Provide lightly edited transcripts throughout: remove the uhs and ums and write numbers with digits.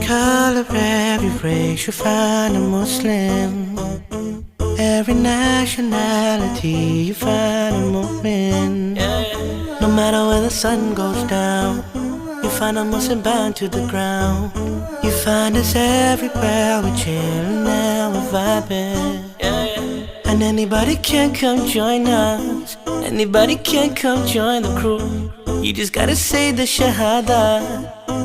color, every race, you find a Muslim. Every nationality, you find a mu'min. No matter where the sun goes down, you find a Muslim bound to the ground. You find us everywhere, we're chillin' and we're vibing. And anybody can come join us, anybody can come join the crew. You just gotta say the shahada,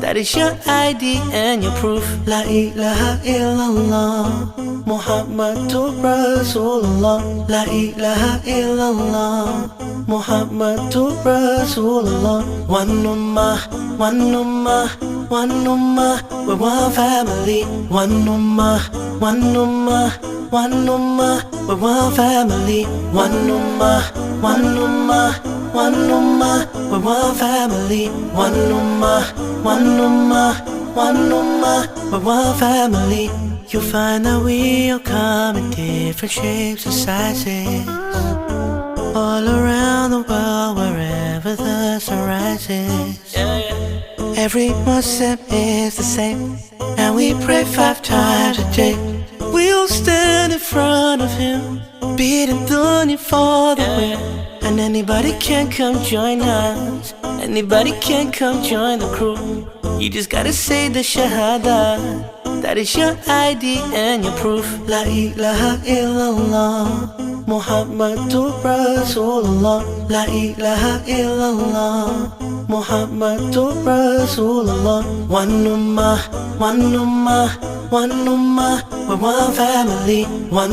that is your ID and your proof. La ilaha illallah, Muhammadur Rasulullah. La ilaha illallah, Muhammadur Rasulullah. One ummah, one ummah, one ummah, we're one family. One ummah, one ummah, one ummah, we're one family. One ummah, one ummah, one ummah, we're one family. One ummah, one ummah, one ummah, we're one family. You'll find that we all come in different shapes and sizes, all around the world, wherever the sun rises. Every Muslim is the same, and we pray 5 times a day. We all stand in front of him, beating dunya for the win. And anybody can come join us, anybody can come join the crew. You just gotta say the shahada, that is your ID and your proof. La ilaha illallah, Muhammadur Rasulullah. La ilaha illallah, Muhammadur Rasulullah. One ummah, one ummah, one ummah, we're one family. One